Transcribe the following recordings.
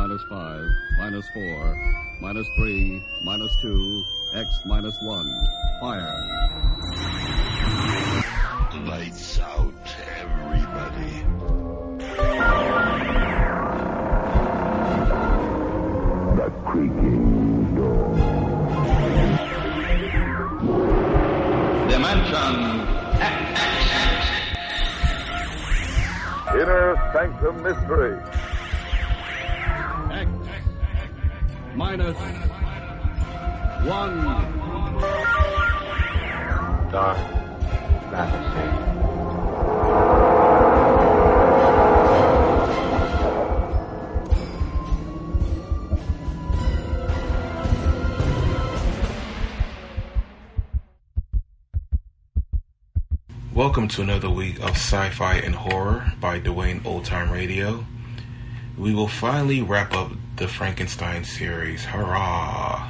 minus 5, minus 4, minus 3, minus 2, X minus 1. Fire. Lights out, everybody. The creaking door. Dimension X. Inner Sanctum Mystery. X minus 1. Dark fantasy. Welcome to another week of Sci-Fi and Horror by Dwayne Old Time Radio. We will finally wrap up the Frankenstein series. Hurrah!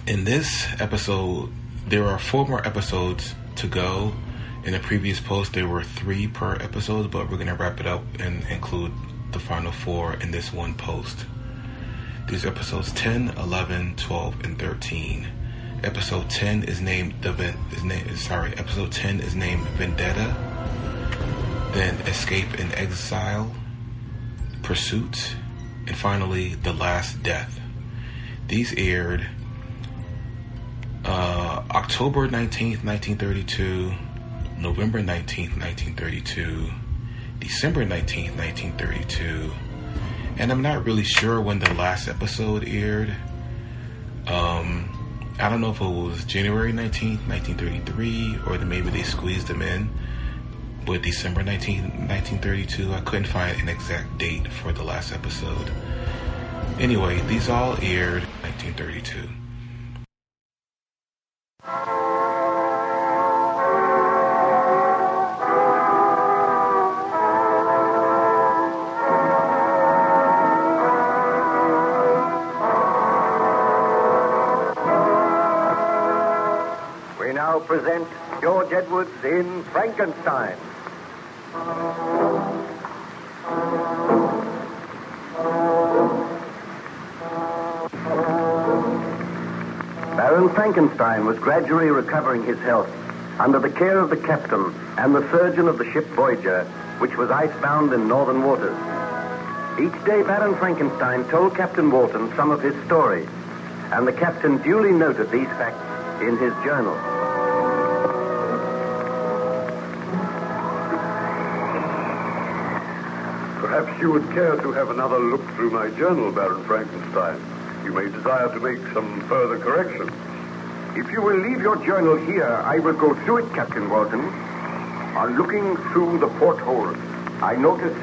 In this episode, there are 4 more episodes to go. In the previous post, there were 3 per episode, but we're going to wrap it up and include the final 4 in this one post. These episodes 10, 11, 12, and 13. Episode 10 is named Episode 10 is named Vendetta. Then Escape and Exile, Pursuit, and finally The Last Death. These aired October 19th, 1932, November 19th, 1932, December 19th, 1932, and I'm not really sure when the last episode aired. I don't know if it was January 19th, 1933, or maybe they squeezed them in with December 19th, 1932. I couldn't find an exact date for the last episode. Anyway, these all aired in 1932. Present George Edwards in Frankenstein. Baron Frankenstein was gradually recovering his health under the care of the captain and the surgeon of the ship Voyager, which was icebound in northern waters. Each day, Baron Frankenstein told Captain Walton some of his story, and the captain duly noted these facts in his journal. Perhaps you would care to have another look through my journal, Baron Frankenstein. You may desire to make some further corrections. If you will leave your journal here, I will go through it, Captain Walton. On looking through the porthole, I notice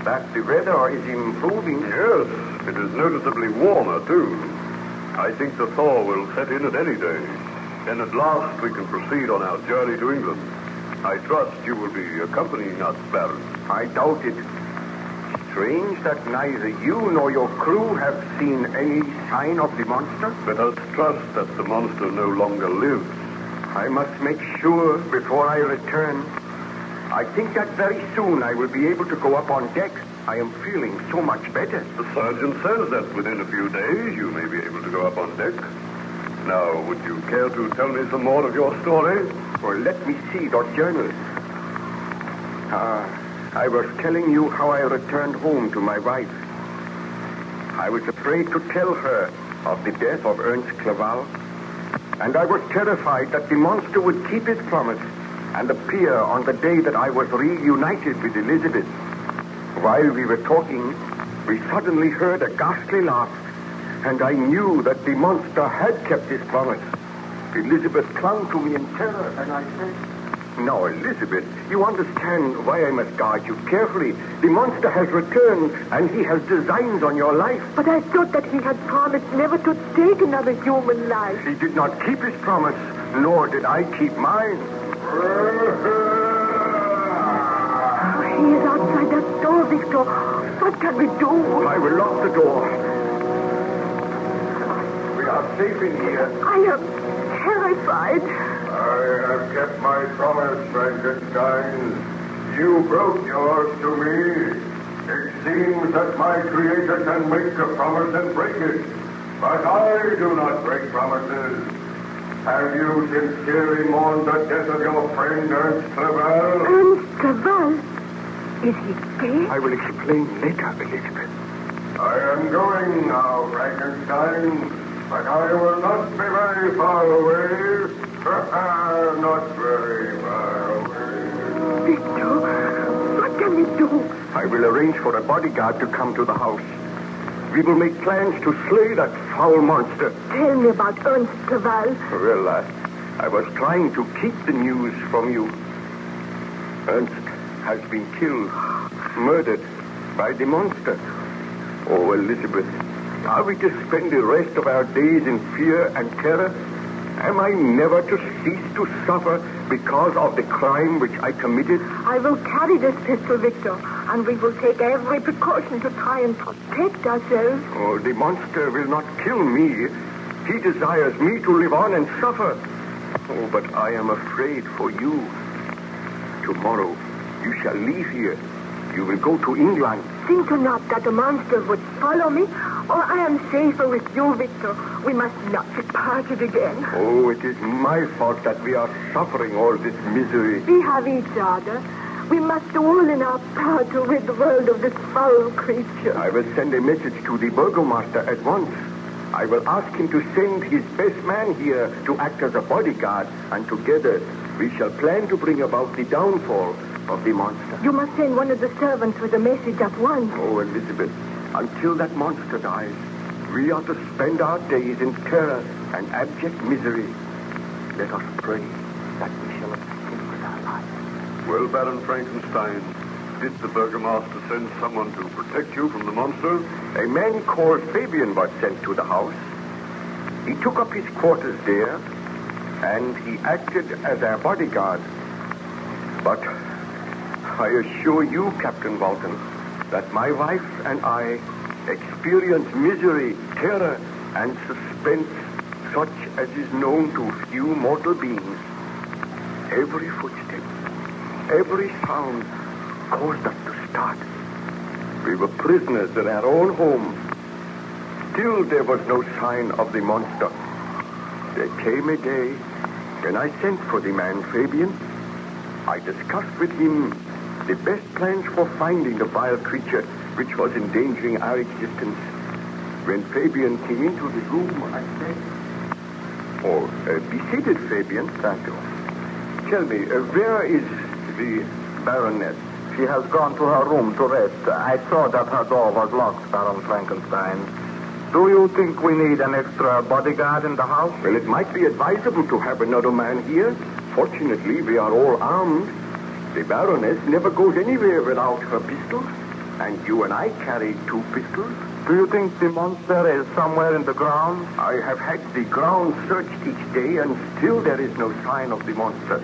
that the weather is improving. Yes, it is noticeably warmer, too. I think the thaw will set in at any day. And at last we can proceed on our journey to England. I trust you will be accompanying us, Baron. I doubt it. Strange that neither you nor your crew have seen any sign of the monster. Let us trust that the monster no longer lives. I must make sure before I return. I think that very soon I will be able to go up on deck. I am feeling so much better. The surgeon says that within a few days you may be able to go up on deck. Now, would you care to tell me some more of your story? Well, let me see your journal. I was telling you how I returned home to my wife. I was afraid to tell her of the death of Ernst Clerval, and I was terrified that the monster would keep his promise and appear on the day that I was reunited with Elizabeth. While we were talking, we suddenly heard a ghastly laugh, and I knew that the monster had kept his promise. Elizabeth clung to me in terror, and I said, "Now, Elizabeth, you understand why I must guard you carefully. The monster has returned, and he has designs on your life." But I thought that he had promised never to take another human life. He did not keep his promise, nor did I keep mine. He is outside that door, Victor. What can we do? I will lock the door. We are safe in here. I am terrified. I have kept my promise, Frankenstein. You broke yours to me. It seems that my Creator can make a promise and break it. But I do not break promises. Have you sincerely mourned the death of your friend Ernst Clerval? Ernst Clerval? Is he dead? I will explain later, Elizabeth. I am going now, Frankenstein, but I will not be very far away. Not very far away. Victor, what can we do? I will arrange for a bodyguard to come to the house. We will make plans to slay that foul monster. Tell me about Ernst Clerval. Well, I was trying to keep the news from you. Ernst has been killed, murdered by the monster. Oh, Elizabeth, are we to spend the rest of our days in fear and terror? Am I never to cease to suffer because of the crime which I committed? I will carry this pistol, Victor, and we will take every precaution to try and protect ourselves. Oh, the monster will not kill me. He desires me to live on and suffer. Oh, but I am afraid for you. Tomorrow, you shall leave here. You will go to England. Think not that the monster would follow me, or I am safer with you, Victor. We must not be parted again. Oh, it is my fault that we are suffering all this misery. We have each other. We must do all in our power to rid the world of this foul creature. I will send a message to the burgomaster at once. I will ask him to send his best man here to act as a bodyguard, and together we shall plan to bring about the downfall of the monster. You must send one of the servants with a message at once. Oh, Elizabeth, until that monster dies, we are to spend our days in terror and abject misery. Let us pray that we shall escape with our lives. Well, Baron Frankenstein, did the burgomaster send someone to protect you from the monster? A man called Fabian was sent to the house. He took up his quarters there, and he acted as our bodyguard. But I assure you, Captain Walton, that my wife and I experienced misery, terror, and suspense such as is known to few mortal beings. Every footstep, every sound caused us to start. We were prisoners in our own home. Still there was no sign of the monster. There came a day when I sent for the man Fabian. I discussed with him the best plans for finding the vile creature which was endangering our existence. When Fabian came into the room, I said, be seated, Fabian. Thank you. Tell me, where is the Baroness? She has gone to her room to rest. I saw that her door was locked, Baron Frankenstein. Do you think we need an extra bodyguard in the house? Well, it might be advisable to have another man here. Fortunately, we are all armed. The Baroness never goes anywhere without her pistols, and you and I carry 2 pistols. Do you think the monster is somewhere in the ground? I have had the ground searched each day, and still there is no sign of the monster.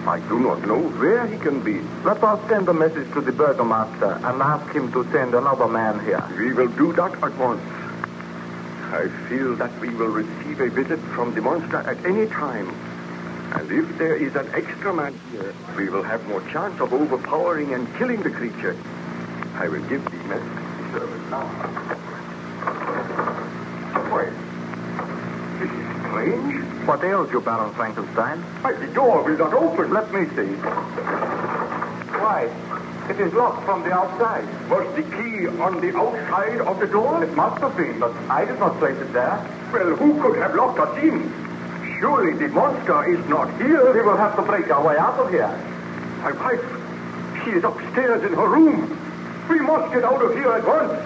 I do not know where he can be. Let us send a message to the burgomaster and ask him to send another man here. We will do that at once. I feel that we will receive a visit from the monster at any time. And if there is an extra man here, we will have more chance of overpowering and killing the creature. I will give the message to the servant now. Wait. This is strange. What ails you, Baron Frankenstein? Why, the door will not open. Let me see. Why, it is locked from the outside. Was the key on the outside of the door? It must have been, but I did not place it there. Well, who could have locked us in? Surely the monster is not here. We will have to break our way out of here. My wife, she is upstairs in her room. We must get out of here at once.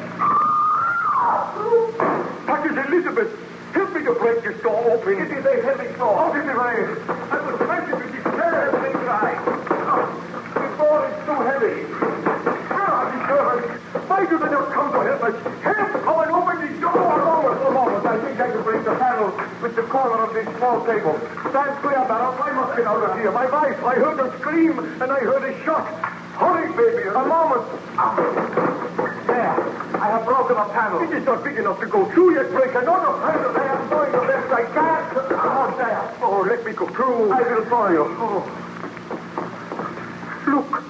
That is Elizabeth. Help me to break this door open. It is a heavy door. Out of the way. I will smash it with these stairs. Let me try. The door is too heavy. Where are the servants? Why do they not come to help us? Help! Come and open the door. A moment. I think I can break the panel with the corner of this small table. Stand clear, Baron. I must get out of here. My wife, I heard her scream, and I heard a shot. Hurry, baby. A moment. There. I have broken a panel. It is not big enough to go through yet. Break another panel. I am doing the best I can. There. Oh, let me go through. I will follow you. Oh. Look.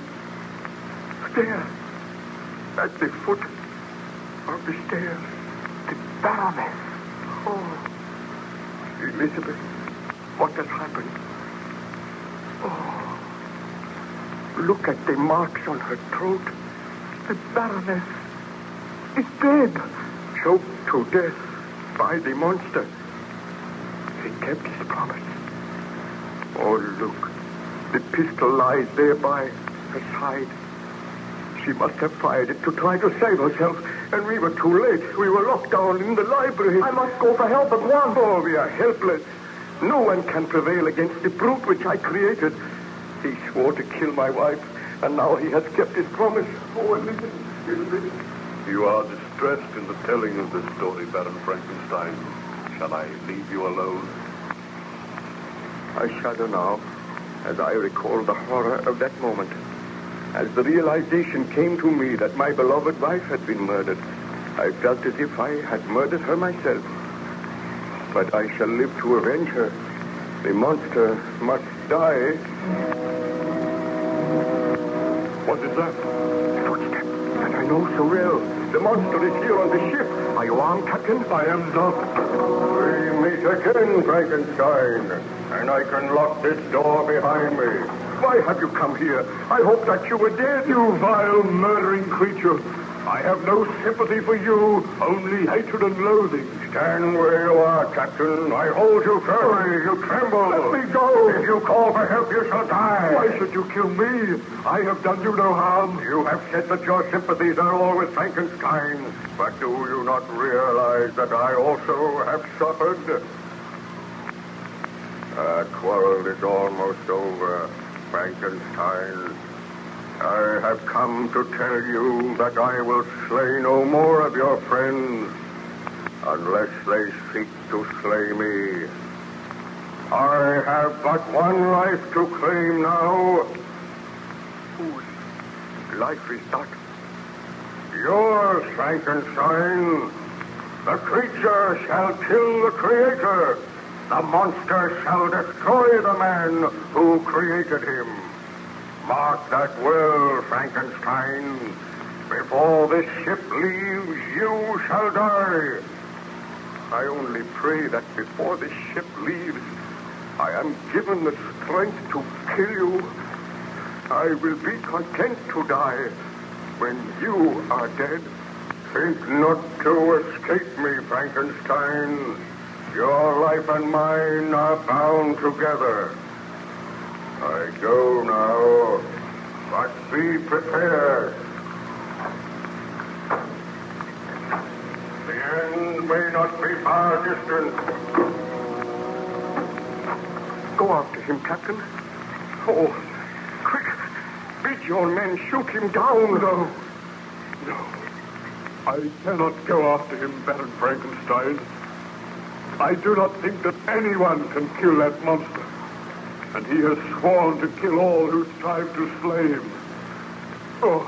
There, at the foot of the stairs. The Baroness. Oh, Elizabeth, what has happened? Oh, look at the marks on her throat. The Baroness is dead. Choked to death by the monster. He kept his promise. Oh, look. The pistol lies there by her side. She must have fired it to try to save herself, and we were too late. We were locked down in the library. I must go for help at once. Oh, we are helpless. No one can prevail against the brute which I created. He swore to kill my wife, and now he has kept his promise. Oh, Elizabeth. You are distressed in the telling of this story, Baron Frankenstein. Shall I leave you alone? I shudder now as I recall the horror of that moment. As the realization came to me that my beloved wife had been murdered, I felt as if I had murdered her myself. But I shall live to avenge her. The monster must die. What is that? Footstep that I know so well. The monster is here on the ship. Are you armed, Captain? I am not. We meet again, Frankenstein. And I can lock this door behind me. Why have you come here? I hoped that you were dead. You vile, murdering creature. I have no sympathy for you, only hatred and loathing. Stand where you are, Captain. I hold you firmly. You tremble. Let me go. If you call for help, you shall die. Why should you kill me? I have done you no harm. You have said that your sympathies are all with Frankenstein. But do you not realize that I also have suffered? Our quarrel is almost over, Frankenstein. I have come to tell you that I will slay no more of your friends unless they seek to slay me. I have but one life to claim now. Whose life is that? Yours, Frankenstein. The creature shall kill the creator. The monster shall destroy the man who created him. Mark that well, Frankenstein. Before this ship leaves, you shall die. I only pray that before this ship leaves, I am given the strength to kill you. I will be content to die when you are dead. Think not to escape me, Frankenstein. Your life and mine are bound together. I go now, but be prepared. The end may not be far distant. Go after him, Captain. Oh, quick. Bid your men shoot him down. No. I cannot go after him, Baron Frankenstein. I do not think that anyone can kill that monster. And he has sworn to kill all who strive to slay him. Oh,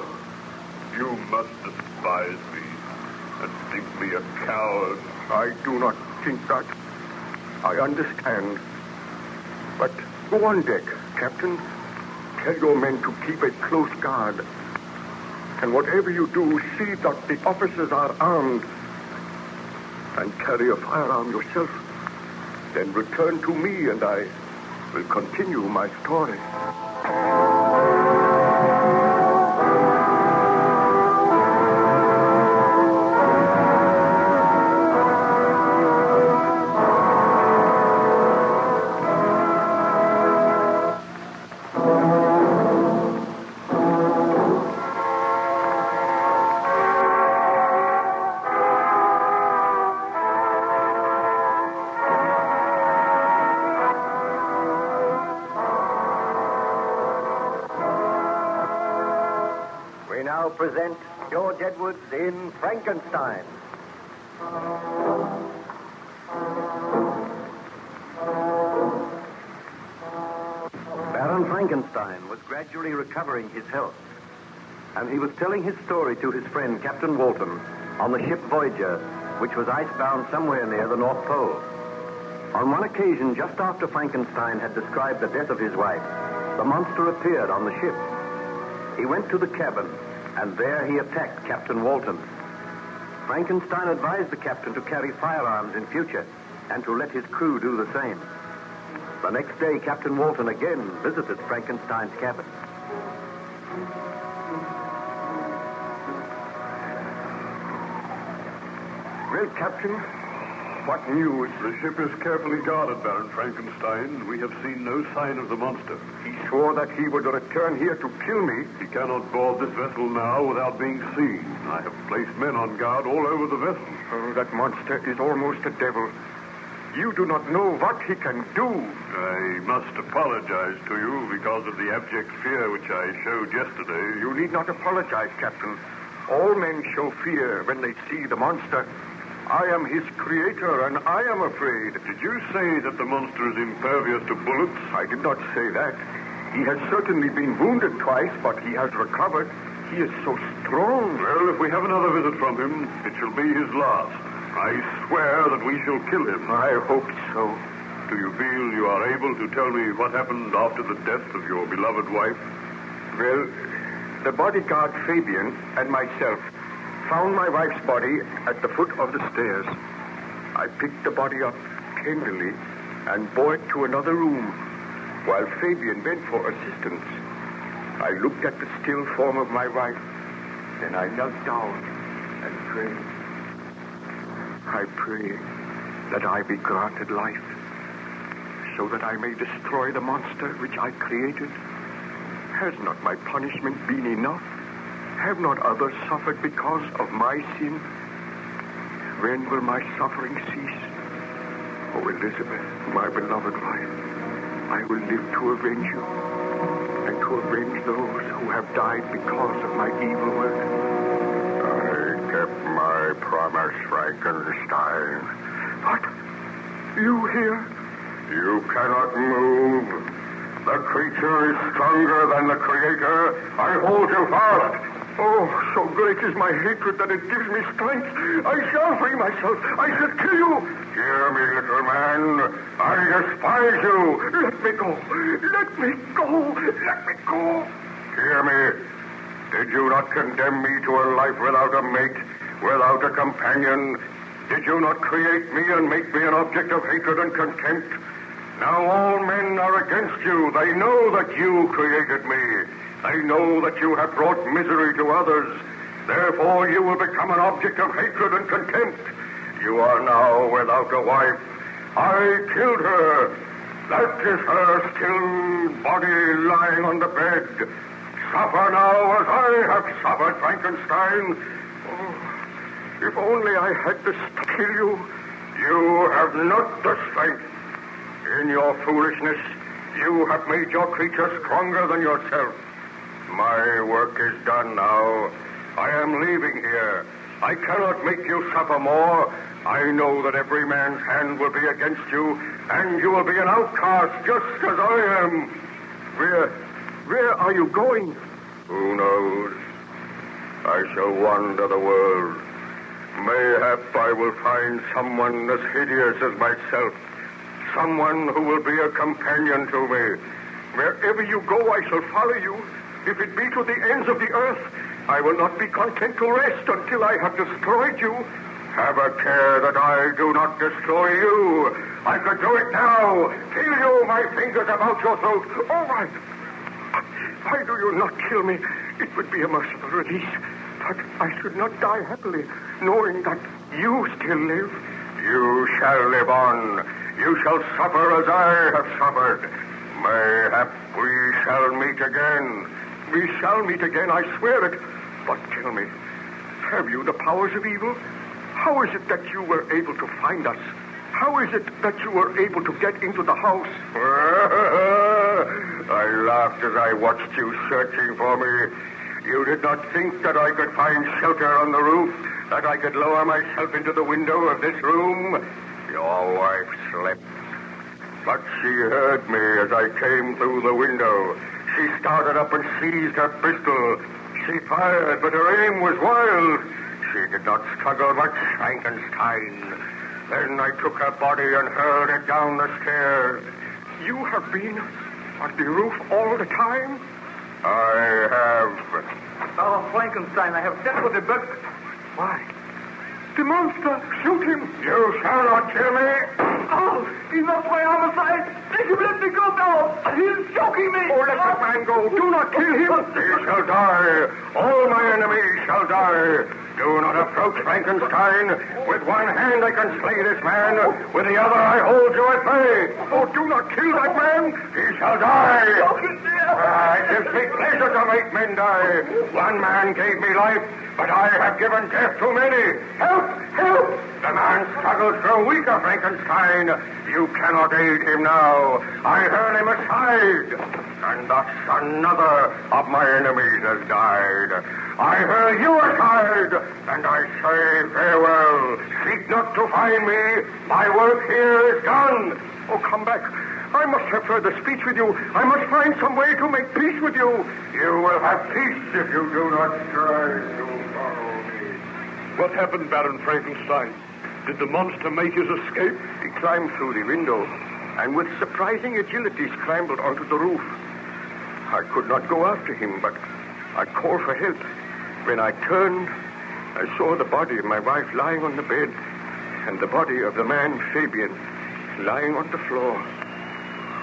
you must despise me and think me a coward. I do not think that. I understand. But go on deck, Captain. Tell your men to keep a close guard. And whatever you do, see that the officers are armed. And carry a firearm yourself. Then return to me and I will continue my story. Present George Edwards in Frankenstein. Baron Frankenstein was gradually recovering his health, and he was telling his story to his friend Captain Walton on the ship Voyager, which was icebound somewhere near the North Pole. On one occasion, just after Frankenstein had described the death of his wife, the monster appeared on the ship. He went to the cabin and there he attacked Captain Walton. Frankenstein advised the captain to carry firearms in future and to let his crew do the same. The next day, Captain Walton again visited Frankenstein's cabin. Well, Captain, what news? The ship is carefully guarded, Baron Frankenstein. We have seen no sign of the monster. He swore that he would return here to kill me. He cannot board this vessel now without being seen. I have placed men on guard all over the vessel. Oh, that monster is almost a devil. You do not know what he can do. I must apologize to you because of the abject fear which I showed yesterday. You need not apologize, Captain. All men show fear when they see the monster. I am his creator, and I am afraid. Did you say that the monster is impervious to bullets? I did not say that. He has certainly been wounded twice, but he has recovered. He is so strong. Well, if we have another visit from him, it shall be his last. I swear that we shall kill him. I hope so. Do you feel you are able to tell me what happened after the death of your beloved wife? Well, the bodyguard Fabian and myself found my wife's body at the foot of the stairs. I picked the body up tenderly and bore it to another room, while Fabian went for assistance. I looked at the still form of my wife, then I knelt down and prayed. I pray that I be granted life, so that I may destroy the monster which I created. Has not my punishment been enough? Have not others suffered because of my sin? When will my suffering cease? Oh, Elizabeth, my beloved wife, I will live to avenge you, and to avenge those who have died because of my evil work. I kept my promise, Frankenstein. What? You here? You cannot move. The creature is stronger than the creator. I hold you fast. Oh, so great is my hatred that it gives me strength. I shall free myself. I shall kill you. Hear me, little man. I despise you. Let me go. Let me go. Let me go. Hear me. Did you not condemn me to a life without a mate, without a companion? Did you not create me and make me an object of hatred and contempt? Now all men are against you. They know that you created me. They know that you have brought misery to others. Therefore, you will become an object of hatred and contempt. You are now without a wife. I killed her. That is her still body lying on the bed. Suffer now as I have suffered, Frankenstein. Oh, if only I had the strength to kill you. You have not the strength. In your foolishness, you have made your creature stronger than yourself. My work is done now. I am leaving here. I cannot make you suffer more. I know that every man's hand will be against you, and you will be an outcast just as I am. Where are you going? Who knows? I shall wander the world. Mayhap I will find someone as hideous as myself. Someone who will be a companion to me. Wherever you go, I shall follow you. If it be to the ends of the earth, I will not be content to rest until I have destroyed you. Have a care that I do not destroy you. I could do it now. Feel you, my fingers about your throat. All right. Why do you not kill me? It would be a merciful release. But I should not die happily, knowing that you still live. You shall live on. You shall suffer as I have suffered. Mayhap we shall meet again. We shall meet again, I swear it. But tell me, have you the powers of evil? How is it that you were able to find us? How is it that you were able to get into the house? I laughed as I watched you searching for me. You did not think that I could find shelter on the roof, that I could lower myself into the window of this room. Your wife slept. But she heard me as I came through the window. She started up and seized her pistol. She fired, but her aim was wild. She did not struggle much, Frankenstein. Then I took her body and hurled it down the stairs. You have been on the roof all the time? I have. Oh, Frankenstein. I have sent for the bug. Why? The monster! Shoot him! You shall not kill me! Oh, he knocks my arm aside. Make him let me go now. He's choking me. Oh, let that man go. Do not kill him. He shall die. All my enemies shall die. Do not approach Frankenstein. With one hand I can slay this man. With the other I hold you at bay. Oh, do not kill that man. He shall die. It gives me pleasure to make men die. One man gave me life, but I have given death to many. Help! Help! The man struggles through weaker Frankenstein. You cannot aid him now. I hurl him aside. And thus another of my enemies has died. I hurl you aside, and I say farewell. Seek not to find me. My work here is done. Oh, come back. I must have further speech with you. I must find some way to make peace with you. You will have peace if you do not strive to follow me. What happened, Baron Frankenstein? Did the monster make his escape? He climbed through the window, and with surprising agility scrambled onto the roof. I could not go after him, but I called for help. When I turned, I saw the body of my wife lying on the bed, and the body of the man, Fabian, lying on the floor.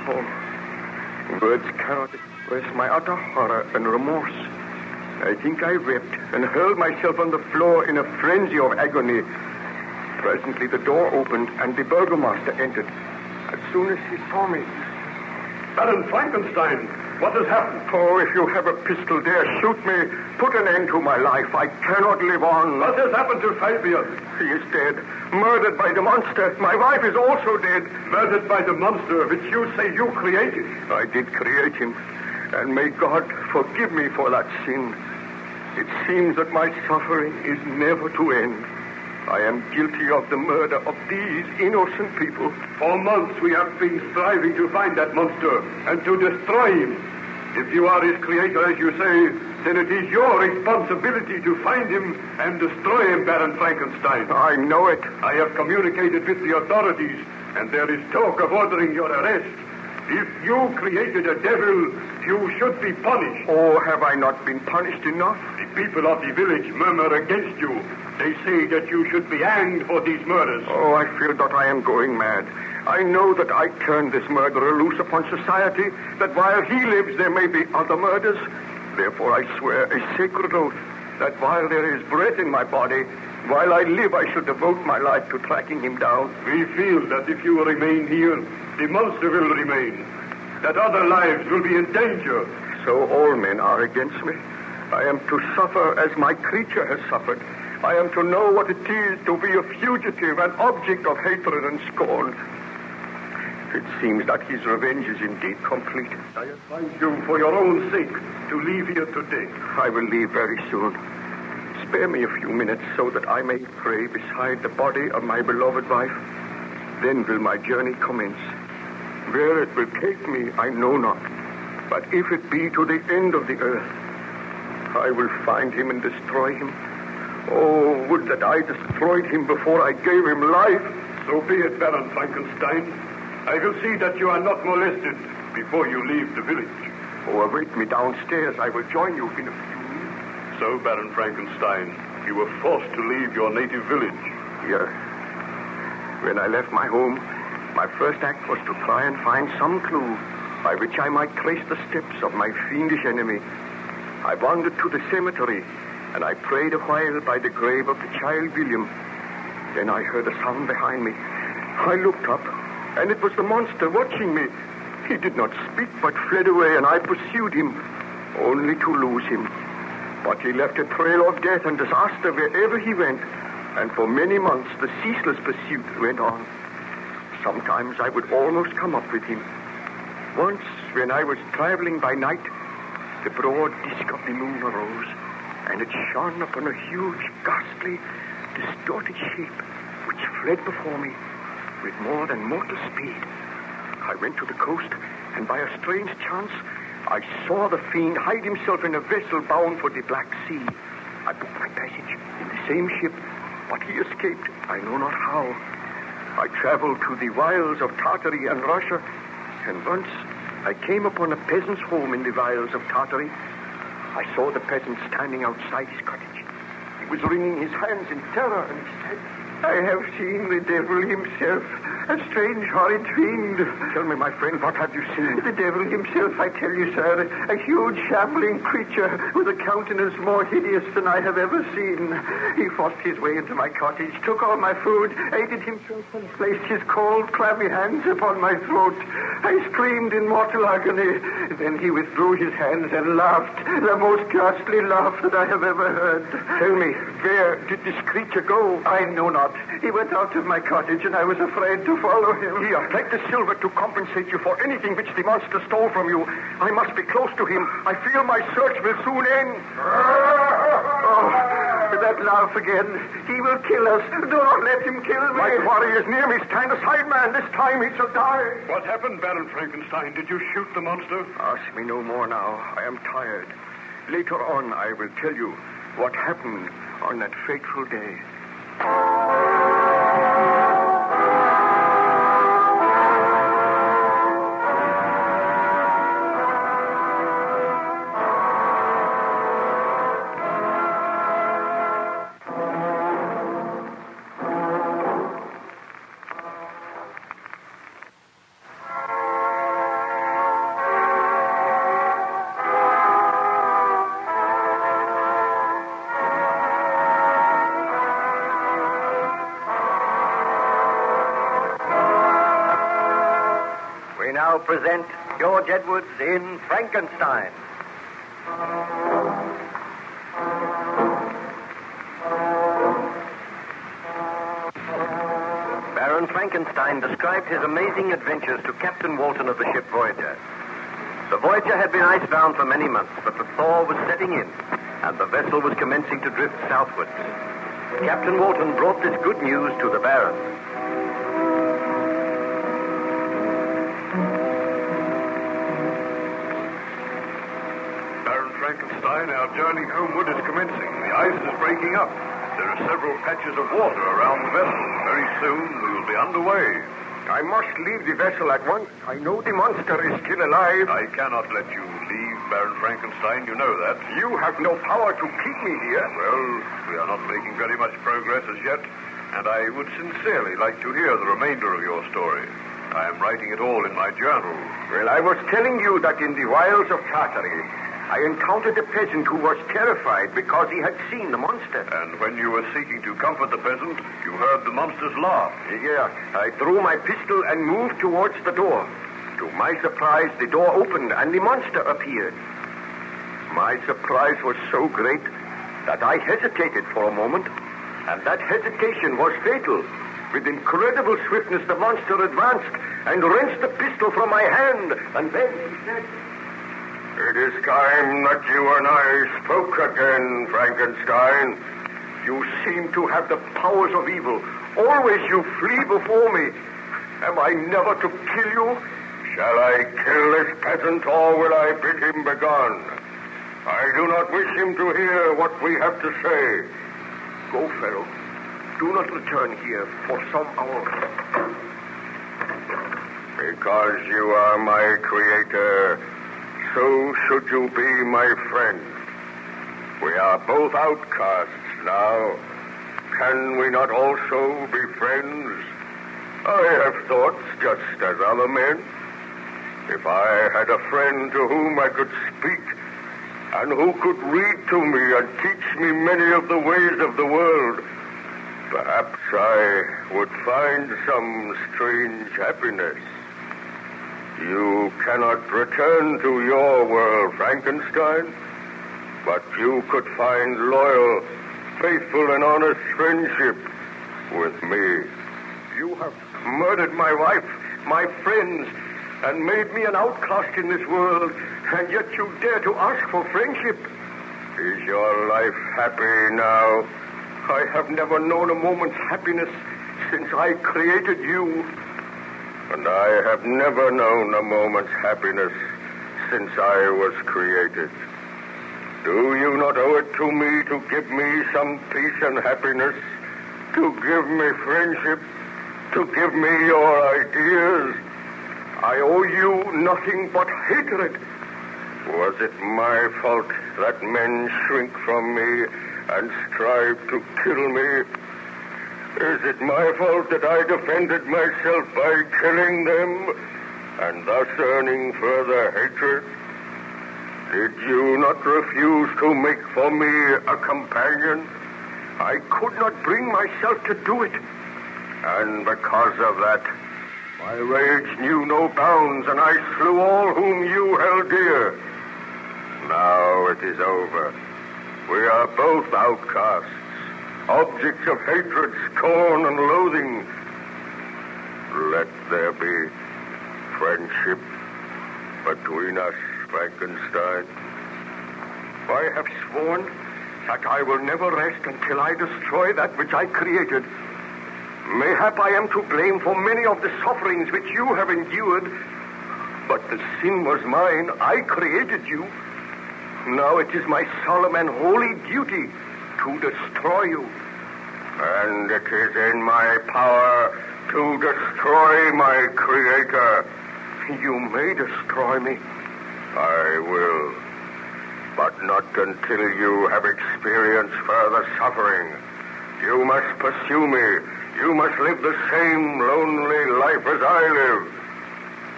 Oh, words cannot express my utter horror and remorse. I think I wept and hurled myself on the floor in a frenzy of agony. Presently the door opened and the burgomaster entered. As soon as he saw me... Baron Frankenstein, what has happened? Oh, if you have a pistol, dare shoot me. Put an end to my life. I cannot live on. What has happened to Fabian? He is dead. Murdered by the monster. My wife is also dead. Murdered by the monster which you say you created. I did create him. And may God forgive me for that sin. It seems that my suffering is never to end. I am guilty of the murder of these innocent people. For months we have been striving to find that monster and to destroy him. If you are his creator, as you say, then it is your responsibility to find him and destroy him, Baron Frankenstein. I know it. I have communicated with the authorities, and there is talk of ordering your arrest. If you created a devil, you should be punished. Oh, have I not been punished enough? The people of the village murmur against you. They say that you should be hanged for these murders. Oh, I feel that I am going mad. I know that I turned this murderer loose upon society, that while he lives there may be other murders. Therefore I swear a sacred oath that while there is breath in my body, while I live I shall devote my life to tracking him down. We feel that if you remain here, the monster will remain, that other lives will be in danger. So all men are against me. I am to suffer as my creature has suffered. I am to know what it is to be a fugitive, an object of hatred and scorn. It seems that his revenge is indeed complete. I advise you, for your own sake, to leave here today. I will leave very soon. Spare me a few minutes so that I may pray beside the body of my beloved wife. Then will my journey commence. Where it will take me, I know not. But if it be to the end of the earth, I will find him and destroy him. Oh, would that I destroyed him before I gave him life. So be it, Baron Frankenstein. I will see that you are not molested before you leave the village. Oh, await me downstairs. I will join you in a few minutes. So, Baron Frankenstein, you were forced to leave your native village. Yes. When I left my home, my first act was to try and find some clue by which I might trace the steps of my fiendish enemy. I wandered to the cemetery, and I prayed a while by the grave of the child William. Then I heard a sound behind me. I looked up, and it was the monster watching me. He did not speak, but fled away, and I pursued him, only to lose him. But he left a trail of death and disaster wherever he went, and for many months the ceaseless pursuit went on. Sometimes I would almost come up with him. Once, when I was traveling by night, the broad disk of the moon arose, and it shone upon a huge, ghastly, distorted shape which fled before me with more than mortal speed. I went to the coast, and by a strange chance, I saw the fiend hide himself in a vessel bound for the Black Sea. I booked my passage in the same ship, but he escaped, I know not how. I traveled to the wilds of Tartary and Russia, and once I came upon a peasant's home in the wilds of Tartary. I saw the peasant standing outside his cottage. He was wringing his hands in terror and he said, I have seen the devil himself, a strange, horrid fiend. Tell me, my friend, what have you seen? The devil himself, I tell you, sir. A huge, shambling creature with a countenance more hideous than I have ever seen. He forced his way into my cottage, took all my food, ate it himself, and placed his cold, clammy hands upon my throat. I screamed in mortal agony. Then he withdrew his hands and laughed, the most ghastly laugh that I have ever heard. Tell me, where did this creature go? I know not. He went out of my cottage, and I was afraid to follow him. Here, take the silver to compensate you for anything which the monster stole from you. I must be close to him. I feel my search will soon end. Oh, that laugh again. He will kill us. Do not let him kill me. My quarry is near me. Stand aside, man. This time he shall die. What happened, Baron Frankenstein? Did you shoot the monster? Ask me no more now. I am tired. Later on, I will tell you what happened on that fateful day. Present George Edwards in Frankenstein. Baron Frankenstein described his amazing adventures to Captain Walton of the ship Voyager. The Voyager had been icebound for many months, but the thaw was setting in, and the vessel was commencing to drift southwards. Captain Walton brought this good news to the Baron. Frankenstein, our journey homeward is commencing. The ice is breaking up. There are several patches of water around the vessel. Very soon we will be underway. I must leave the vessel at once. I know the monster is still alive. I cannot let you leave, Baron Frankenstein. You know that. You have no power to keep me here. Well, we are not making very much progress as yet, and I would sincerely like to hear the remainder of your story. I am writing it all in my journal. Well, I was telling you that in the wilds of Tartary, I encountered a peasant who was terrified because he had seen the monster. And when you were seeking to comfort the peasant, you heard the monster's laugh. Yeah, I drew my pistol and moved towards the door. To my surprise, the door opened and the monster appeared. My surprise was so great that I hesitated for a moment, and that hesitation was fatal. With incredible swiftness, the monster advanced and wrenched the pistol from my hand, and then he said, It is time that you and I spoke again, Frankenstein. You seem to have the powers of evil. Always you flee before me. Am I never to kill you? Shall I kill this peasant, or will I bid him begone? I do not wish him to hear what we have to say. Go, fellow. Do not return here for some hours. Because you are my creator, so should you be my friend. We are both outcasts now. Can we not also be friends? I have thoughts just as other men. If I had a friend to whom I could speak, and who could read to me and teach me many of the ways of the world, perhaps I would find some strange happiness. You cannot return to your world, Frankenstein, but you could find loyal, faithful, and honest friendship with me. You have murdered my wife, my friends, and made me an outcast in this world, and yet you dare to ask for friendship. Is your life happy now? I have never known a moment's happiness since I created you. And I have never known a moment's happiness since I was created. Do you not owe it to me to give me some peace and happiness? To give me friendship? To give me your ideas? I owe you nothing but hatred. Was it my fault that men shrink from me and strive to kill me? Is it my fault that I defended myself by killing them and thus earning further hatred? Did you not refuse to make for me a companion? I could not bring myself to do it. And because of that, my rage knew no bounds, and I slew all whom you held dear. Now it is over. We are both outcasts, objects of hatred, scorn, and loathing. Let there be friendship between us, Frankenstein. I have sworn that I will never rest until I destroy that which I created. Mayhap I am to blame for many of the sufferings which you have endured, but the sin was mine. I created you. Now it is my solemn and holy duty to destroy you. And it is in my power to destroy my creator. You may destroy me. I will. But not until you have experienced further suffering. You must pursue me. You must live the same lonely life as I live.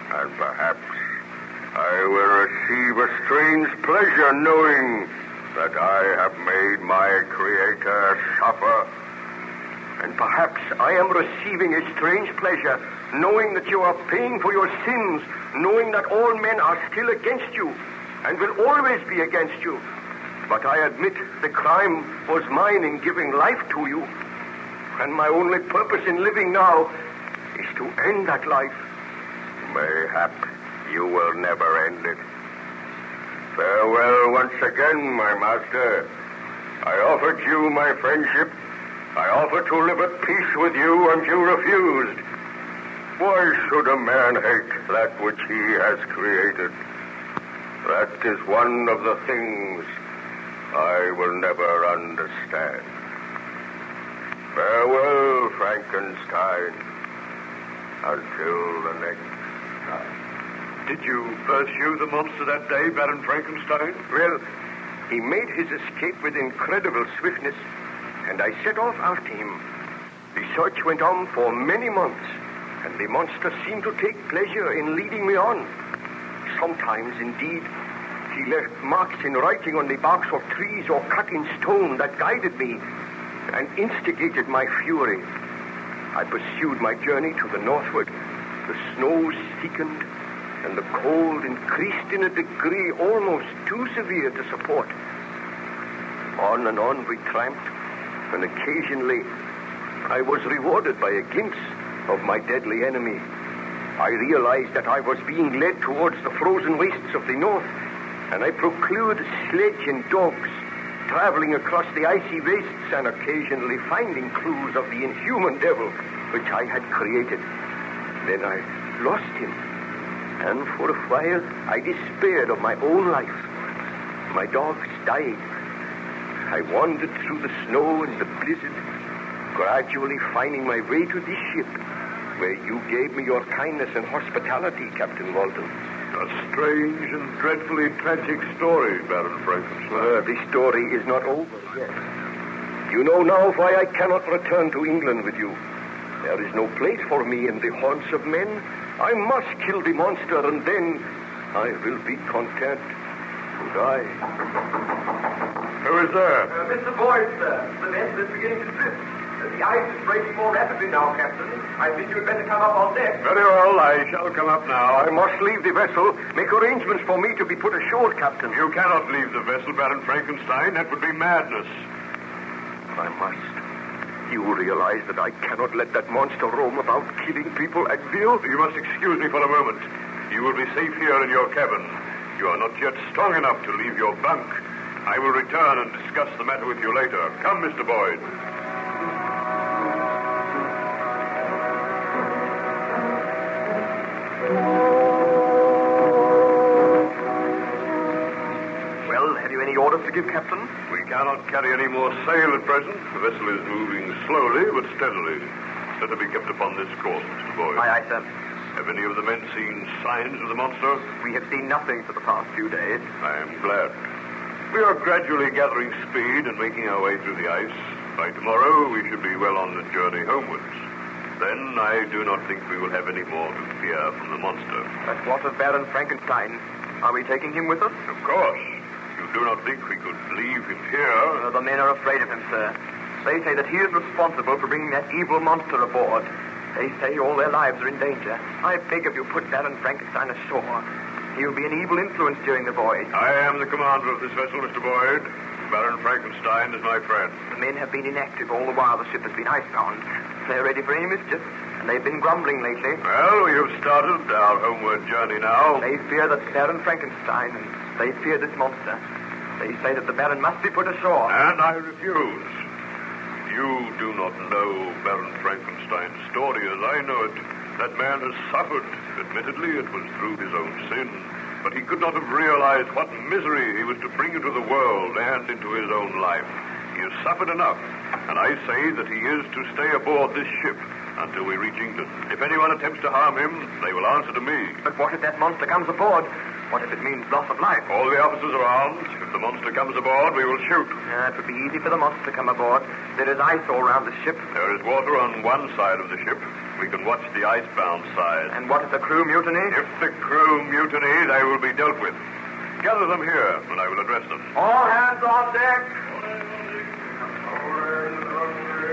And perhaps I will receive a strange pleasure knowing that I have made my Creator suffer. And perhaps I am receiving a strange pleasure knowing that you are paying for your sins, knowing that all men are still against you and will always be against you. But I admit the crime was mine in giving life to you. And my only purpose in living now is to end that life. Mayhap you will never end it. Farewell once again, my master. I offered you my friendship. I offered to live at peace with you, and you refused. Why should a man hate that which he has created? That is one of the things I will never understand. Farewell, Frankenstein, until the next time. Did you pursue the monster that day, Baron Frankenstein? Well, he made his escape with incredible swiftness, and I set off after him. The search went on for many months, and the monster seemed to take pleasure in leading me on. Sometimes, indeed, he left marks in writing on the barks of trees or cut in stone that guided me and instigated my fury. I pursued my journey to the northward. The snows thickened, and the cold increased in a degree almost too severe to support. On and on we tramped, and occasionally I was rewarded by a glimpse of my deadly enemy. I realized that I was being led towards the frozen wastes of the north, and I procured sledge and dogs, traveling across the icy wastes and occasionally finding clues of the inhuman devil which I had created. Then I lost him, and for a while I despaired of my own life. My dogs died. I wandered through the snow and the blizzard, gradually finding my way to this ship, where you gave me your kindness and hospitality, Captain Walton. A strange and dreadfully tragic story, Baron Frankenstein. This story is not over yet. You know now why I cannot return to England with you. There is no place for me in the haunts of men. I must kill the monster, and then I will be content to die. Who is there? Mr. Boyd, sir. The vessel is beginning to drift. The ice is breaking more rapidly now, Captain. I think you'd better come up on deck. Very well, I shall come up now. I must leave the vessel. Make arrangements for me to be put ashore, Captain. You cannot leave the vessel, Baron Frankenstein. That would be madness. I must. You realize that I cannot let that monster roam about killing people at will? You must excuse me for a moment. You will be safe here in your cabin. You are not yet strong enough to leave your bunk. I will return and discuss the matter with you later. Come, Mr. Boyd. Well, have you any orders to give, Captain? We cannot carry any more sail at present. The vessel is moving slowly but steadily. Let her be kept upon this course, Mr. Boyd. Aye, sir. Have any of the men seen signs of the monster? We have seen nothing for the past few days. I am glad. We are gradually gathering speed and making our way through the ice. By tomorrow, we should be well on the journey homewards. Then I do not think we will have any more to fear from the monster. But what of Baron Frankenstein? Are we taking him with us? Of course. You do not think we could leave him here? The men are afraid of him, sir. They say that he is responsible for bringing that evil monster aboard. They say all their lives are in danger. I beg of you, put Baron Frankenstein ashore. He will be an evil influence during the voyage. I am the commander of this vessel, Mr. Boyd. Baron Frankenstein is my friend. The men have been inactive all the while the ship has been icebound. They're ready for any mischief, and they've been grumbling lately. Well, we have started our homeward journey now. They fear that Baron Frankenstein, and they fear this monster. They say that the Baron must be put ashore. And I refuse. You do not know Baron Frankenstein's story as I know it. That man has suffered. Admittedly, it was through his own sin. But he could not have realized what misery he was to bring into the world and into his own life. He has suffered enough, and I say that he is to stay aboard this ship until we reach England. If anyone attempts to harm him, they will answer to me. But what if that monster comes aboard? What if it means loss of life? All the officers are armed. If the monster comes aboard, we will shoot. It would be easy for the monster to come aboard. There is ice all around the ship. There is water on one side of the ship. We can watch the icebound side. And what if the crew mutiny? If the crew mutiny, they will be dealt with. Gather them here, and I will address them. All hands on deck!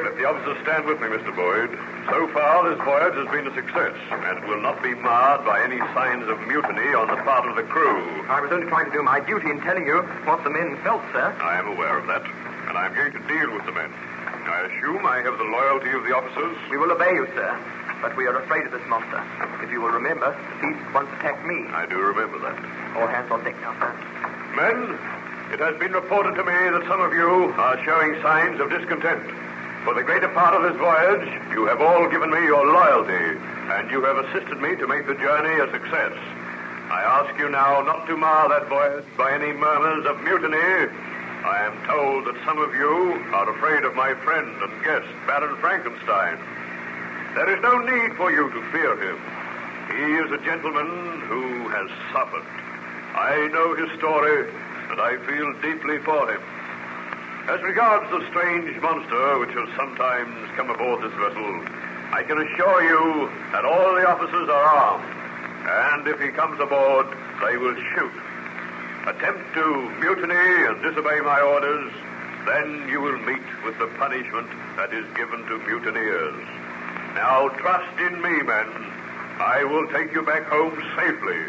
Let the officers stand with me, Mr. Boyd. So far, this voyage has been a success, and it will not be marred by any signs of mutiny on the part of the crew. I was only trying to do my duty in telling you what the men felt, sir. I am aware of that, and I am going to deal with the men. I assume I have the loyalty of the officers. We will obey you, sir, but we are afraid of this monster. If you will remember, the beast once attacked me. I do remember that. All hands on deck now, sir. Men, it has been reported to me that some of you are showing signs of discontent. For the greater part of this voyage, you have all given me your loyalty, and you have assisted me to make the journey a success. I ask you now not to mar that voyage by any murmurs of mutiny. I am told that some of you are afraid of my friend and guest, Baron Frankenstein. There is no need for you to fear him. He is a gentleman who has suffered. I know his story, and I feel deeply for him. As regards the strange monster which has sometimes come aboard this vessel, I can assure you that all the officers are armed, and if he comes aboard, they will shoot. Attempt to mutiny and disobey my orders, then you will meet with the punishment that is given to mutineers. Now trust in me, men. I will take you back home safely.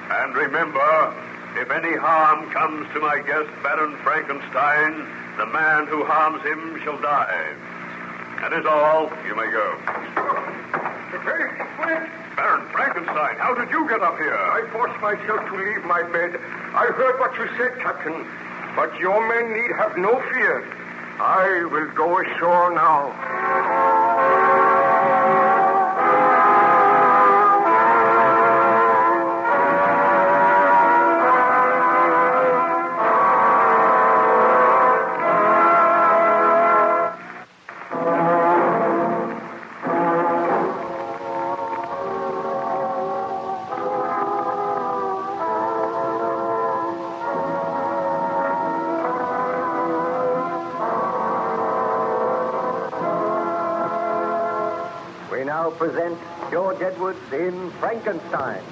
And remember, if any harm comes to my guest, Baron Frankenstein, the man who harms him shall die. That is all. You may go. Baron Frankenstein, how did you get up here? I forced myself to leave my bed. I heard what you said, Captain. But your men need have no fear. I will go ashore now. Present George Edwards in Frankenstein.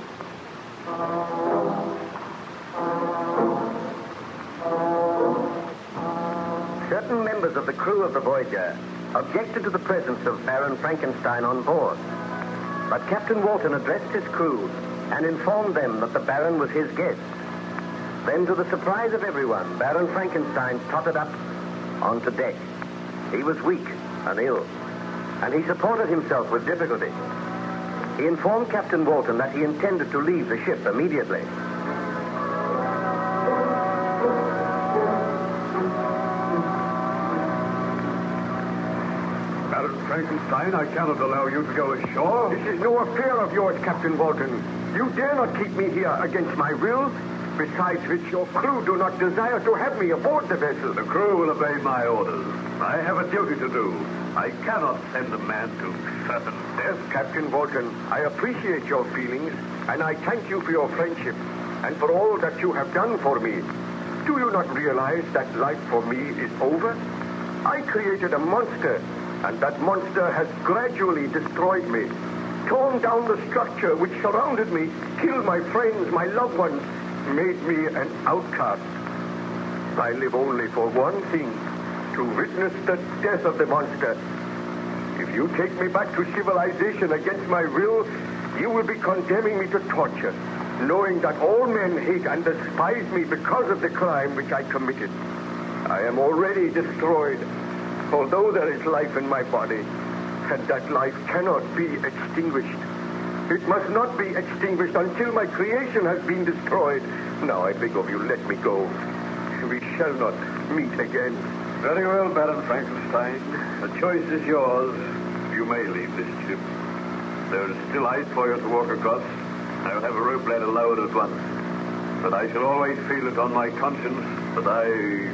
Certain members of the crew of the Voyager objected to the presence of Baron Frankenstein on board. But Captain Walton addressed his crew and informed them that the Baron was his guest. Then, to the surprise of everyone, Baron Frankenstein tottered up onto deck. He was weak and ill, and he supported himself with difficulty. He informed Captain Walton that he intended to leave the ship immediately. Baron Frankenstein, I cannot allow you to go ashore. This is no affair of yours, Captain Walton. You dare not keep me here against my will. Besides which, your crew do not desire to have me aboard the vessel. The crew will obey my orders. I have a duty to do. I cannot send a man to certain death. Captain Walton, I appreciate your feelings, and I thank you for your friendship, and for all that you have done for me. Do you not realize that life for me is over? I created a monster, and that monster has gradually destroyed me, torn down the structure which surrounded me, killed my friends, my loved ones, made me an outcast. I live only for one thing, to witness the death of the monster. If you take me back to civilization against my will, you will be condemning me to torture, knowing that all men hate and despise me because of the crime which I committed. I am already destroyed, although there is life in my body, and that life cannot be extinguished. It must not be extinguished until my creation has been destroyed. Now, I beg of you, let me go. We shall not meet again. Very well, Baron Frankenstein. The choice is yours. You may leave this ship. There is still ice for you to walk across. I'll have a rope ladder lowered at once. But I shall always feel it on my conscience that I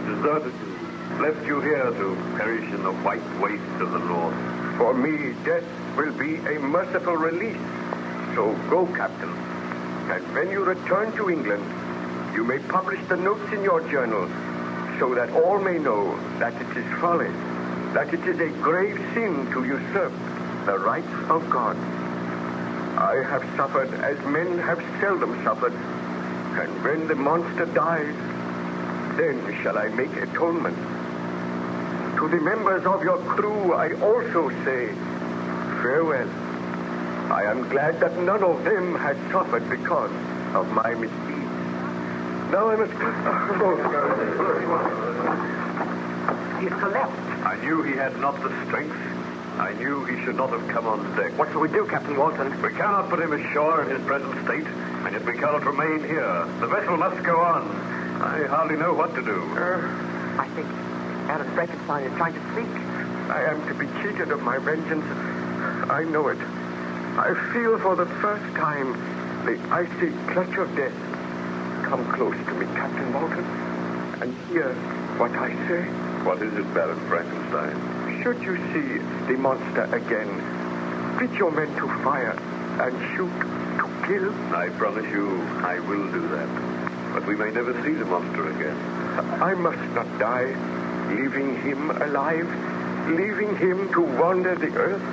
deserted you, left you here to perish in the white waste of the north. For me, death will be a merciful release. So go, Captain. And when you return to England, you may publish the notes in your journal so that all may know that it is folly, that it is a grave sin to usurp the rights of God. I have suffered as men have seldom suffered, and when the monster dies, then shall I make atonement. To the members of your crew, I also say farewell. I am glad that none of them has suffered because of my misdeeds. Now I must... He's collapsed. I knew he had not the strength. I knew he should not have come on deck. What shall we do, Captain Walton? We cannot put him ashore in his present state, and yet we cannot remain here. The vessel must go on. I hardly know what to do. I think Baron Frankenstein is trying to speak. I am to be cheated of my vengeance. I know it. I feel for the first time the icy clutch of death. Come close to me, Captain Walton, and hear what I say. What is it, Baron Frankenstein? Should you see the monster again, bid your men to fire and shoot to kill. I promise you I will do that. But we may never see the monster again. I must not die, leaving him alive, leaving him to wander the earth.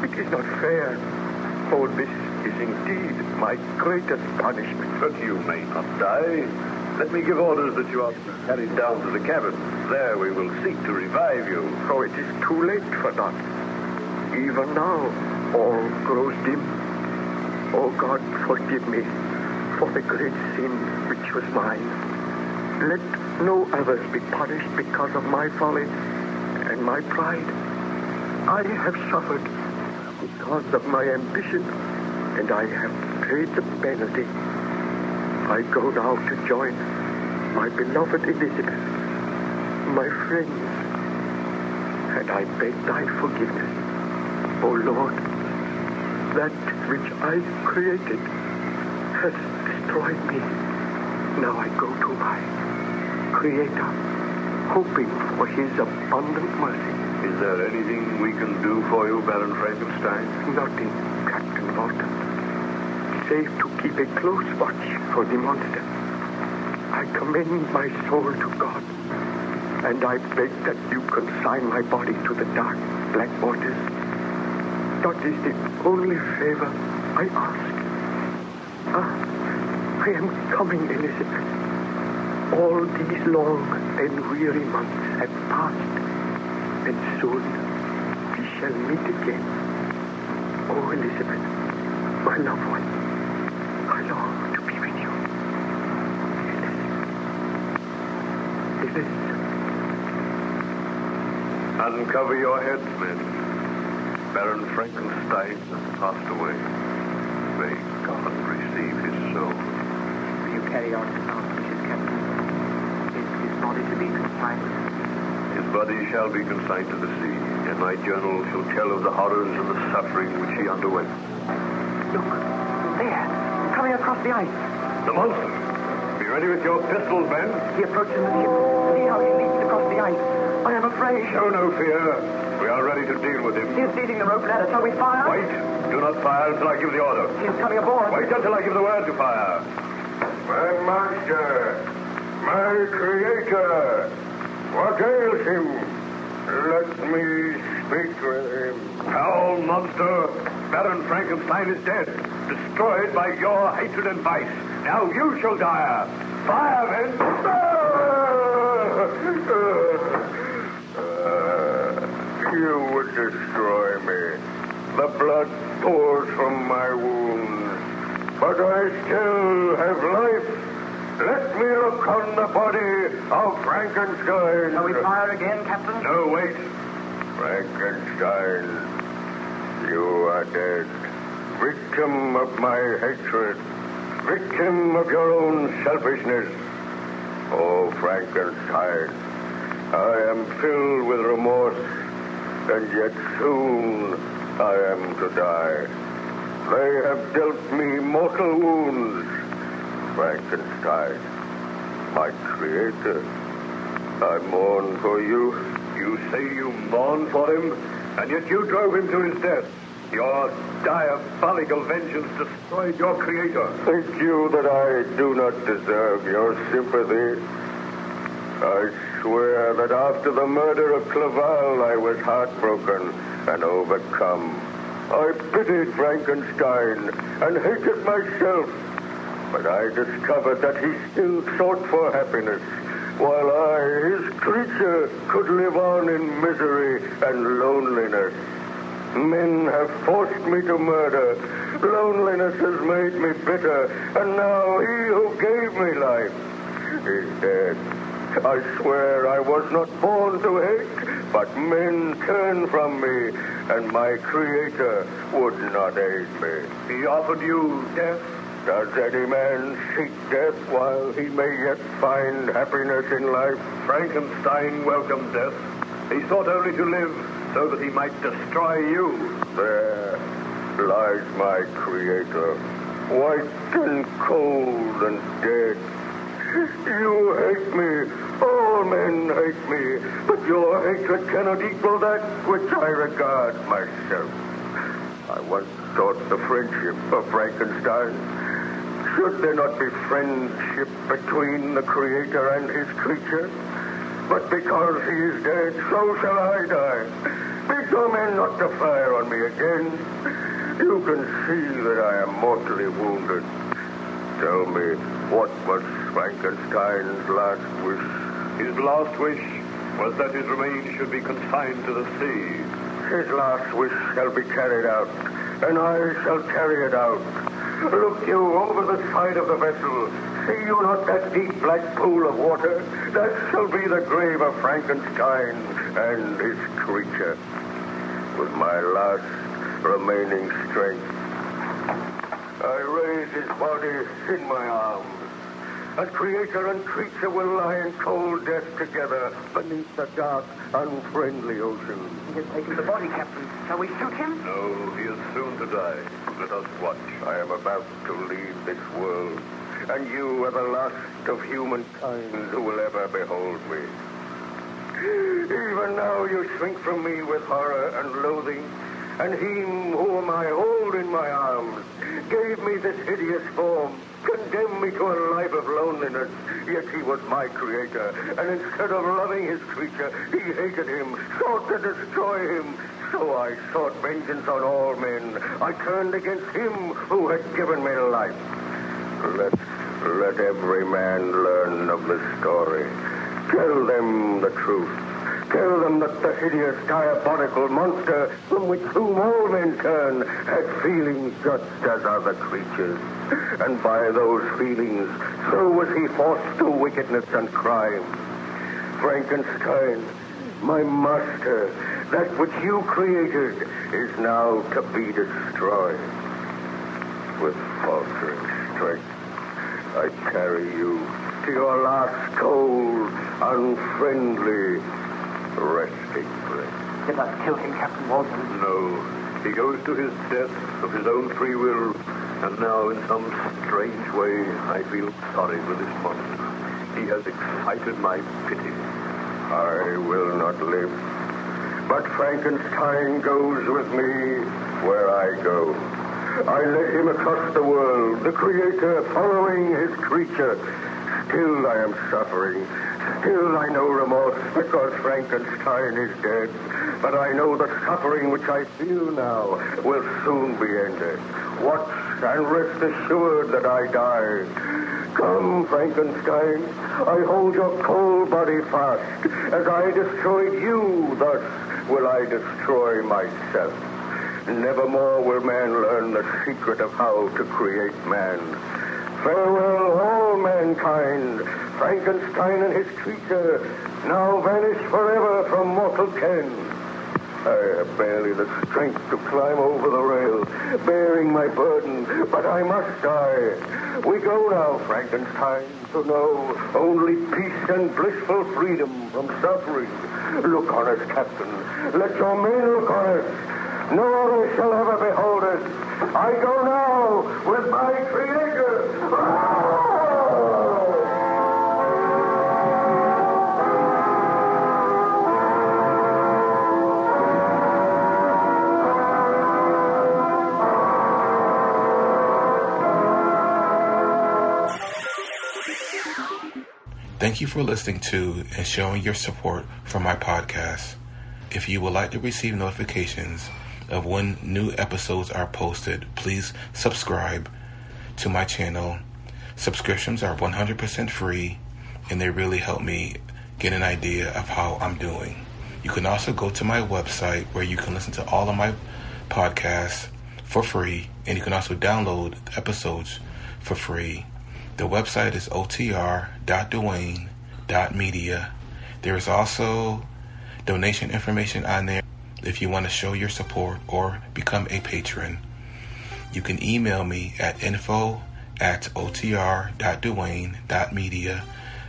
It is not fair. Oh, this is indeed my greatest punishment. But you may not die. Let me give orders that you are to be carried down to the cabin. There we will seek to revive you. Oh, it is too late for that. Even now, all grows dim. Oh, God, forgive me for the great sin which was mine. Let no others be punished because of my folly and my pride. I have suffered because of my ambition, and I have paid the penalty. I go now to join my beloved Elizabeth, my friends, and I beg thy forgiveness. O Lord, that which I created has destroyed me. Now I go to my Creator, hoping for his abundant mercy. Is there anything we can do for you, Baron Frankenstein? Nothing, Captain Walton. Save to keep a close watch for the monster. I commend my soul to God, and I beg that you consign my body to the dark, black waters. That is the only favor I ask. I am coming, Elizabeth. All these long and weary months have passed, and soon we shall meet again. Oh, Elizabeth, my loved one, I long to be with you. Elizabeth. Uncover your heads, men. Baron Frankenstein has passed away. May God receive his soul. Will you carry on to our wishes, Captain? Is his body to be consigned? His body shall be consigned to the sea, and my journal shall tell of the horrors and the suffering which he underwent. Look, there, coming across the ice. The monster! Be You ready with your pistols, men? He approaches the ship. See how he leaps across the ice. I am afraid. Show no fear. We are ready to deal with him. He is leading the rope ladder. Shall we fire? Wait. Do not fire until I give the order. He is coming aboard. Wait until I give the word to fire. My master, my creator, what ails him? Let me speak with him. Foul monster, Baron Frankenstein is dead, destroyed by your hatred and vice. Now you shall die. Fire, men! You would destroy me. The blood pours from my wounds, but I still have life. Let me look on the body of Frankenstein. Shall we fire again, Captain? No, wait. Frankenstein, you are dead. Victim of my hatred. Victim of your own selfishness. Oh, Frankenstein, I am filled with remorse, and yet soon I am to die. They have dealt me mortal wounds. Frankenstein, my creator, I mourn for you. You say you mourn for him, and yet you drove him to his death. Your diabolical vengeance destroyed your creator. Think you that I do not deserve your sympathy? I swear that after the murder of Clerval, I was heartbroken and overcome. I pitied Frankenstein and hated myself, but I discovered that he still sought for happiness, while I, his creature, could live on in misery and loneliness. Men have forced me to murder. Loneliness has made me bitter, and now he who gave me life is dead. I swear I was not born to hate, but men turned from me, and my creator would not aid me. He offered you death. Does any man seek death while he may yet find happiness in life? Frankenstein welcomed death. He sought only to live so that he might destroy you. There lies my creator, white and cold and dead. You hate me. All men hate me. But your hatred cannot equal that which I regard myself. I once sought the friendship of Frankenstein. Should there not be friendship between the creator and his creature? But because he is dead, so shall I die. Bid your men not to fire on me again. You can see that I am mortally wounded. Tell me, what was Frankenstein's last wish? His last wish was that his remains should be confined to the sea. His last wish shall be carried out, and I shall carry it out. Look you over the side of the vessel. See you not that deep black pool of water? That shall be the grave of Frankenstein and his creature. With my last remaining strength, I raise his body in my arms. And creator and creature will lie in cold death together beneath the dark, unfriendly ocean. He has taken the body, Captain. Shall we shoot him? No, he is soon to die. Let us watch. I am about to leave this world, and you are the last of humankind who will ever behold me. Even now you shrink from me with horror and loathing, and him whom I hold in my arms gave me this hideous form, condemned me to a life of loneliness, yet he was my creator, and instead of loving his creature, he hated him, sought to destroy him. So I sought vengeance on all men. I turned against him who had given me life. Let every man learn of the story. Tell them the truth. Tell them that the hideous, diabolical monster from whom all men turn had feelings just as other creatures. And by those feelings, so was he forced to wickedness and crime. Frankenstein, my master, that which you created, is now to be destroyed. With faltering strength, I carry you to your last cold, unfriendly resting place. Let us kill him, Captain Walton. No. He goes to his death of his own free will, And now, in some strange way, I feel sorry for this monster. He has excited my pity. I will not live. But Frankenstein goes with me where I go. I led him across the world, the creator following his creature. Still I am suffering. Still I know remorse because Frankenstein is dead. But I know the suffering which I feel now will soon be ended. Watch and rest assured that I die. Come, Frankenstein, I hold your cold body fast. As I destroyed you, thus will I destroy myself. Nevermore will man learn the secret of how to create man. Farewell, all mankind. Frankenstein and his creature now vanish forever from mortal ken. I have barely the strength to climb over the rail, bearing my burden, but I must die. We go now, Frankenstein, to know only peace and blissful freedom from suffering. Look on us, Captain. Let your men look on us. No other shall ever behold us. I go now with my Creator. Thank you for listening to and showing your support for my podcast. If you would like to receive notifications of when new episodes are posted, please subscribe to my channel. Subscriptions are 100% free, and they really help me get an idea of how I'm doing. You can also go to my website where you can listen to all of my podcasts for free, and you can also download episodes for free. The website is otr.duane.media. There is also donation information on there if you want to show your support or become a patron. You can email me at info@otr.duane.media.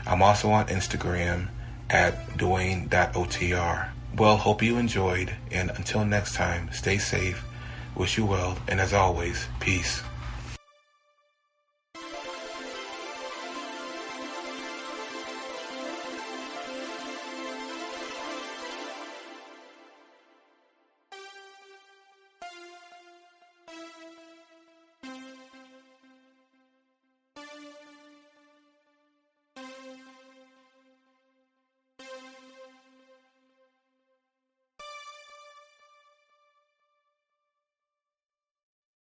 I'm also on Instagram at duane.otr. Well, hope you enjoyed, and until next time, stay safe, wish you well, and as always, peace.